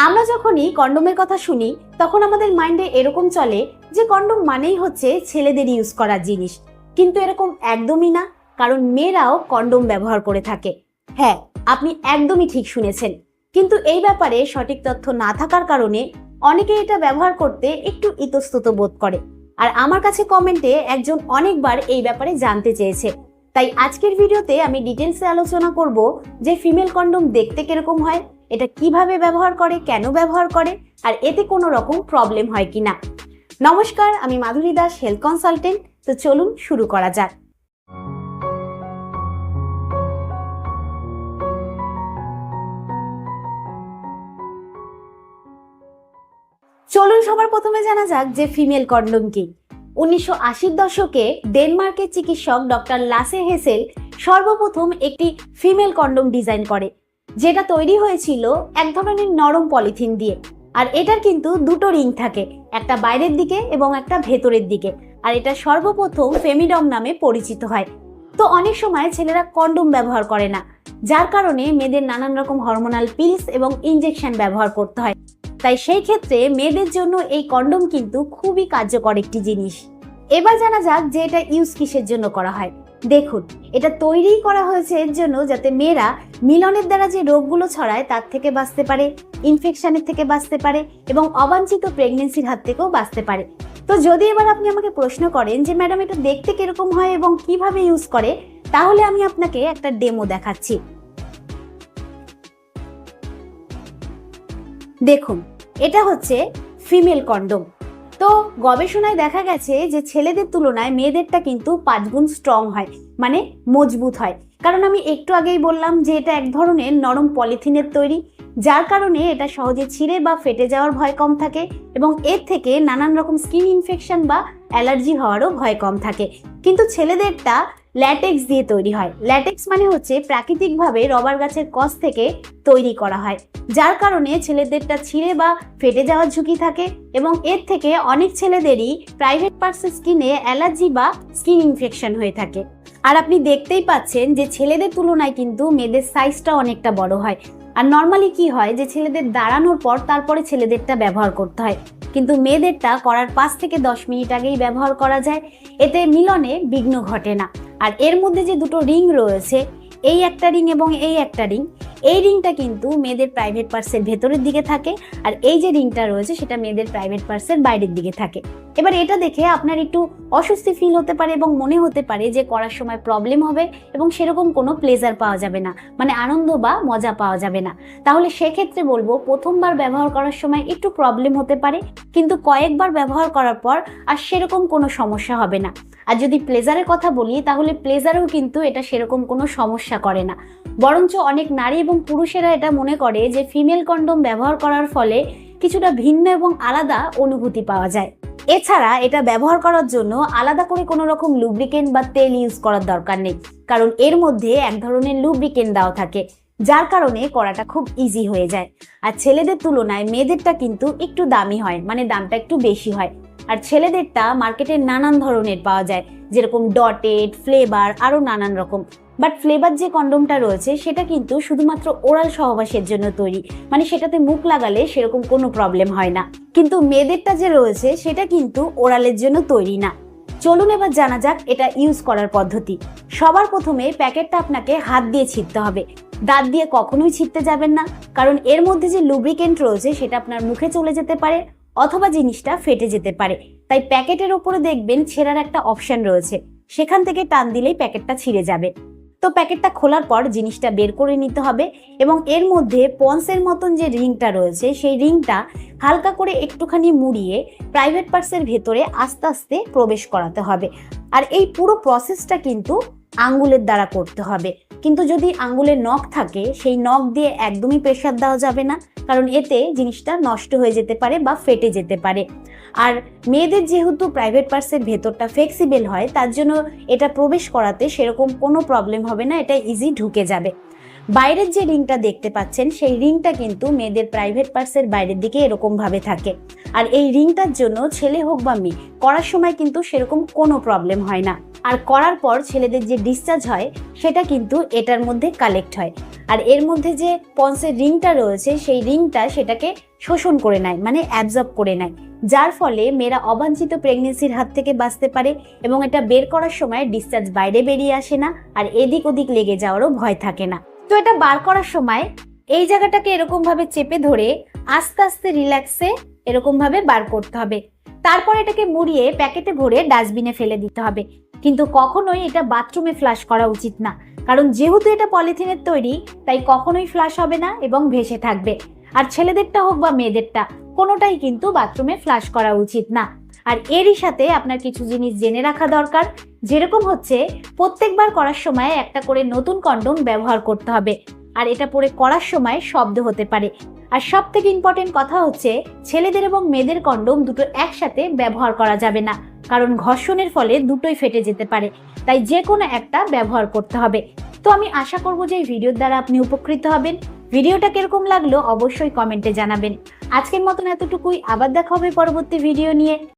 আমরা যখনই কন্ডোমের কথা শুনি তখন আমাদের মাইন্ডে এরকম চলে যে কন্ডোম মানেই হচ্ছে ছেলেদের ইউজ করার জিনিস, কিন্তু এরকম একদমই না। কারণ মেয়েরাও কন্ডোম ব্যবহার করে থাকে। হ্যাঁ, আপনি একদমই ঠিক শুনেছেন। কিন্তু এই ব্যাপারে সঠিক তথ্য না থাকার কারণে অনেকে এটা ব্যবহার করতে একটু ইতস্তত বোধ করে। আর আমার কাছে কমেন্টে একজন অনেকবার এই ব্যাপারে জানতে চেয়েছে। তাই আজকের ভিডিওতে আমি ডিটেলসে আলোচনা করব যে ফিমেল কন্ডোম দেখতে কিরকম হয়, এটা কিভাবে ব্যবহার করে, কেন ব্যবহার করে, আর এতে কোনো রকম প্রবলেম হয় কিনা। নমস্কার, আমি মাধুরী দাস, হেলথ কনসালটেন্ট। তো চলুন শুরু করা যাক। চলুন সবার প্রথমে জানা যাক যে ফিমেল কন্ডোম কি। 1980-র দশকে ডেনমার্কের চিকিৎসক ডক্টর লাসে হেসেল সর্বপ্রথম একটি ফিমেল কন্ডোম ডিজাইন করে, যেটা তৈরি হয়েছিল এক ধরনের নরম পলিথিন দিয়ে। আর এটার কিন্তু দুটো রিং থাকে, একটা বাইরের দিকে এবং একটা ভেতরের দিকে। আর এটা সর্বপ্রথম ফেমিডম নামে পরিচিত হয়। তো অনেক সময় ছেলেরা কন্ডোম ব্যবহার করে না, যার কারণে মেয়েদের নানান রকম হরমোনাল পিলস এবং ইনজেকশন ব্যবহার করতে হয়। তাই সেই ক্ষেত্রে মেয়েদের জন্য এই কন্ডোম কিন্তু খুবই কার্যকর একটি জিনিস। এবার জানা যাক যে এটা ইউজ কিসের জন্য করা হয়। দেখুন, এটা তৈরি করা হয়েছে এর জন্য যাতে মেয়েরা মিলনের দ্বারা যে রোগগুলো ছড়ায় তার থেকে বাঁচতে পারে, ইনফেকশনের থেকে বাঁচতে পারে এবং অবাঞ্ছিত প্রেগনেন্সির হাত থেকেও বাঁচতে পারে। তো যদি এবার আপনি আমাকে প্রশ্ন করেন যে ম্যাডাম এটা দেখতে কিরকম হয় এবং কিভাবে ইউজ করে, তাহলে আমি আপনাকে একটা ডেমো দেখাচ্ছি। দেখুন, এটা হচ্ছে ফিমেল কন্ডোম। তো গবেষণায় দেখা গেছে যে ছেলেদের তুলনায় মেয়েদেরটা কিন্তু 5 গুণ স্ট্রং হয়, মানে মজবুত হয়। কারণ আমি একটু আগেই বললাম যে এটা এক ধরনের নরম পলিথিনের তৈরি, যার কারণে এটা সহজে ছিঁড়ে বা ফেটে যাওয়ার ভয় কম থাকে এবং এর থেকে নানান রকম স্কিন ইনফেকশন বা অ্যালার্জি হওয়ারও ভয় কম থাকে। কিন্তু ছেলেদেরটা ল্যাটেক্স দিয়ে তৈরি হয়। ল্যাটেক্স মানে হচ্ছে প্রাকৃতিকভাবে রবার গাছের কষ থেকে তৈরি করা হয়, যার কারণে ছেলেদেরটা ছিঁড়ে বা ফেটে যাওয়ার ঝুঁকি থাকে এবং এর থেকে অনেক ছেলেদেরই প্রাইভেট পার্টসের স্কিনে অ্যালার্জি বা স্কিন ইনফেকশন হয়ে থাকে। আর আপনি দেখতেই পাচ্ছেন যে ছেলেদের তুলনায় কিন্তু মেয়েদের সাইজটা অনেকটা বড় হয়। আর নর্মালি কি হয় যে ছেলেদের দাঁড়ানোর পর তারপরে ছেলেদেরটা ব্যবহার করতে হয়, কিন্তু মেয়েদেরটা করার 5 থেকে 10 মিনিট আগেই ব্যবহার করা যায়। এতে মিলনে বিঘ্ন ঘটে না। আর এর মধ্যে যে দুটো রিং রয়েছে, এই একটা রিং এবং এই একটা রিং, এই রিংটা কিন্তু মেয়েদের প্রাইভেট পার্টসের ভেতরের দিকে থাকে, আর এই যে রিংটা রয়েছে সেটা মেয়েদের প্রাইভেট পার্টসের বাইরের দিকে থাকে। এবার এটা দেখে আপনার একটু অস্বস্তি ফিল হতে পারে এবং মনে হতে পারে যে করার সময় প্রবলেম হবে এবং সেরকম কোনো প্লেজার পাওয়া যাবে না, মানে আনন্দ বা মজা পাওয়া যাবে না। তাহলে সেক্ষেত্রে বলবো প্রথমবার ব্যবহার করার সময় একটু প্রবলেম হতে পারে, কিন্তু কয়েকবার ব্যবহার করার পর আর সেরকম কোনো সমস্যা হবে না। আর যদি প্লেজারের কথা বলি, তাহলে প্লেজারেও কিন্তু এটা সেরকম কোনো সমস্যা করে না। বরঞ্চ অনেক নারী এবং পুরুষেরা এটা মনে করে যে ফিমেল কন্ডোম ব্যবহার করার ফলে কিছুটা ভিন্ন এবং আলাদা অনুভূতি পাওয়া যায়। এছাড়া এটা ব্যবহার করার জন্য আলাদা করে কোনো রকম লুব্রিকেন্ট বা তেল ইউজ করার দরকার নেই, কারণ এর মধ্যে এক ধরনের লুব্রিকেন্ট দেওয়া থাকে, যার কারণে করাটা খুব ইজি হয়ে যায়। আর ছেলেদের তুলনায় মেয়েদেরটা কিন্তু একটু দামি হয়, মানে দামটা একটু বেশি হয়। আর ছেলেদেরটা মার্কেটে নানান ধরনের পাওয়া যায়, যেরকম ডটেড, ফ্লেভার, আরো নানান রকম। বাট ফ্লেভার যে কন্ডোমটা রয়েছে সেটা কিন্তু শুধুমাত্র ওরাল সহবাসের জন্য তৈরি, মানে সেটাতে মুখ লাগালে সেরকম কোনো প্রবলেম হয় না। কিন্তু মেয়েদেরটা যে রয়েছে সেটা কিন্তু ওরালের জন্য তৈরি না। চলুন এবার জানা যাক এটা ইউজ করার পদ্ধতি। সবার প্রথমে প্যাকেটটা আপনাকে হাত দিয়ে ছিঁড়তে হবে, দাঁত দিয়ে কখনোই ছিঁড়তে যাবেন না, কারণ এর মধ্যে যে লুব্রিকেন্ট রয়েছে সেটা আপনার মুখে চলে যেতে পারে অথবা জিনিসটা ফেটে যেতে পারে। তাই প্যাকেটের ওপরে দেখবেন ছেঁড়ার একটা অপশন রয়েছে, সেখান থেকে টান দিলেই প্যাকেটটা ছিঁড়ে যাবে। তো প্যাকেটটা খোলার পর জিনিসটা বের করে নিতে হবে এবং এর মধ্যে পন্সের মতন যে রিংটা রয়েছে সেই রিংটা হালকা করে একটুখানি মুড়িয়ে প্রাইভেট পার্টসের ভেতরে আস্তে আস্তে প্রবেশ করাতে হবে। আর এই পুরো প্রসেসটা কিন্তু আঙ্গুলের দ্বারা করতে হবে। কিন্তু যদি আঙ্গুলের নখ থাকে, সেই নখ দিয়ে একদমই প্রেসার দেওয়া যাবে না, কারণ এতে জিনিসটা নষ্ট হয়ে যেতে পারে বা ফেটে যেতে পারে। আর মেয়েদের যেহেতু প্রাইভেট পার্টসের ভেতরটা ফ্লেক্সিবল হয়, তার জন্য এটা প্রবেশ করাতে সেরকম কোনো প্রবলেম হবে না, এটা ইজি ঢুকে যাবে। বাইরের যে রিংটা দেখতে পাচ্ছেন সেই রিংটা কিন্তু মেয়েদের প্রাইভেট পার্টসের বাইরের দিকে এরকম ভাবে থাকে। আর এই রিংটার জন্য ছেলে হোক বা মেয়ে করার সময় কিন্তু সেরকম কোনো প্রবলেম হয় না। আর করার পর ছেলেদের যে ডিসচার্জ হয় সেটা কিন্তু এটার মধ্যে কালেক্ট হয়। আর এর মধ্যে যে পন্সের রিংটা রয়েছে সেই রিংটা সেটাকে শোষণ করে নেয়, মানে অ্যাবজর্ব করে নেয়, যার ফলে মেয়েরা অবাঞ্ছিত প্রেগনেন্সির হাত থেকে বাঁচতে পারে এবং এটা বের করার সময় ডিসচার্জ বাইরে বেরিয়ে আসে না, আর এদিক ওদিক লেগে যাওয়ারও ভয় থাকে না। তো এটা বার করার সময় এই জায়গাটাকে এরকম ভাবে চেপে ধরে আস্তে আস্তে রিল্যাক্সে এরকম ভাবে বার করতে হবে। তারপর এটাকে মুড়িয়ে প্যাকেটে ভরে ডাস্টবিনে ফেলে দিতে হবে। কিন্তু কখনোই এটা বাথরুমে ফ্লাশ করা উচিত না, কারণ যেহেতু এটা পলিথিনের তৈরি তাই কখনোই ফ্লাশ হবে না এবং ভেসে থাকবে। আর ছেলেদেরটা হোক বা মেয়েদেরটা কোনোটাই কিন্তু বাথরুমে ফ্লাশ করা উচিত না। আর এরই সাথে আপনার কিছু জিনিস জেনে রাখা দরকার, যেরকম হচ্ছে প্রত্যেকবার করার সময় একটা করে নতুন কন্ডোম ব্যবহার করতে হবে। আর এটা পরে করার সময় শব্দ হতে পারে। আর সব থেকে ইম্পর্টেন্ট কথা হচ্ছে ছেলেদের এবং মেয়েদের কন্ডোম দুটো একসাথে ব্যবহার করা যাবে না, কারণ ঘর্ষণের ফলে দুটোই ফেটে যেতে পারে। তাই যে কোনো একটা ব্যবহার করতে হবে। তো আমি আশা করব যে এই ভিডিওর দ্বারা আপনি উপকৃত হবেন। ভিডিওটা কিরকম লাগলো অবশ্যই কমেন্টে জানাবেন। আজকের মতন এতটুকুই, আবার দেখা হবে পরবর্তী ভিডিও নিয়ে।